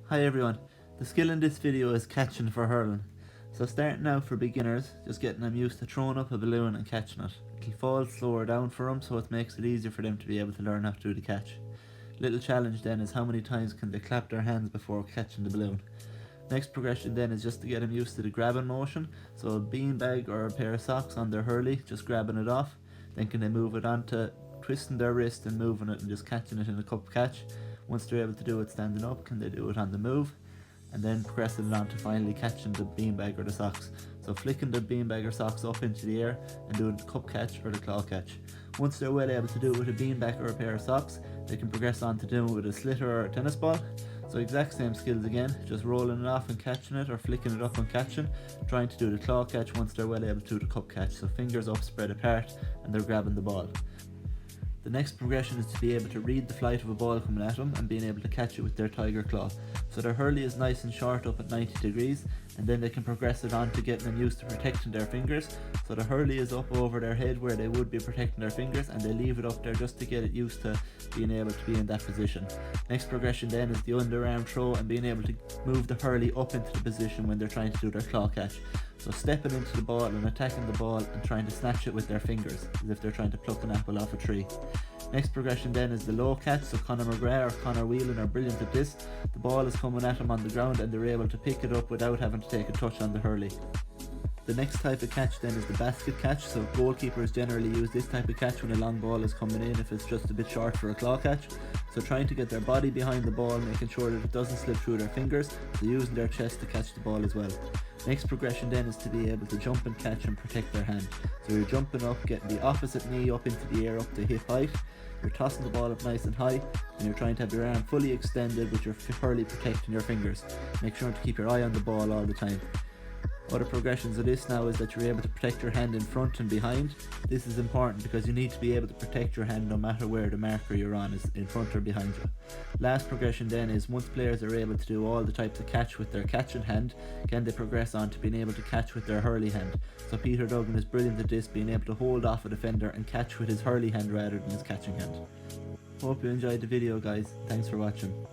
Hi everyone, the skill in this video is catching for hurling. So starting out for beginners, just getting them used to throwing up a balloon and catching it. It'll fall slower down for them, so it makes it easier for them to be able to learn how to do the catch. Little challenge then is how many times can they clap their hands before catching the balloon. Next progression then is just to get them used to the grabbing motion, so a beanbag or a pair of socks on their hurley, just grabbing it off. Then can they move it on to twisting their wrist and moving it and just catching it in a cup catch. Once they're able to do it standing up, can they do it on the move? And then progressing it on to finally catching the beanbag or the socks. So flicking the beanbag or socks up into the air and doing the cup catch or the claw catch. Once they're well able to do it with a beanbag or a pair of socks, they can progress on to doing it with a slitter or a tennis ball. So exact same skills again, just rolling it off and catching it or flicking it up and catching, trying to do the claw catch once they're well able to do the cup catch. So fingers up, spread apart, and they're grabbing the ball. The next progression is to be able to read the flight of a ball coming at them and being able to catch it with their tiger claw. So their hurley is nice and short up at 90 degrees, and then they can progress it on to getting them used to protecting their fingers. So the hurley is up over their head where they would be protecting their fingers, and they leave it up there just to get it used to being able to be in that position. Next progression then is the underarm throw and being able to move the hurley up into the position when they're trying to do their claw catch. So stepping into the ball and attacking the ball and trying to snatch it with their fingers, as if they're trying to pluck an apple off a tree. Next progression then is the low catch, so Conor McGrath or Conor Whelan are brilliant at this. The ball is coming at them on the ground and they're able to pick it up without having to take a touch on the hurley. The next type of catch then is the basket catch, so goalkeepers generally use this type of catch when a long ball is coming in if it's just a bit short for a claw catch. So trying to get their body behind the ball, making sure that it doesn't slip through their fingers, so using their chest to catch the ball as well. Next progression then is to be able to jump and catch and protect their hand. So you're jumping up, getting the opposite knee up into the air up to hip height, you're tossing the ball up nice and high, and you're trying to have your arm fully extended with your hurley protecting your fingers. Make sure to keep your eye on the ball all the time. Other progressions of this now is that you're able to protect your hand in front and behind. This is important because you need to be able to protect your hand no matter where the marker you're on is, in front or behind you. Last progression then is once players are able to do all the types of catch with their catching hand, can they progress on to being able to catch with their hurley hand. So Peter Duggan is brilliant at this, being able to hold off a defender and catch with his hurley hand rather than his catching hand. Hope you enjoyed the video guys, thanks for watching.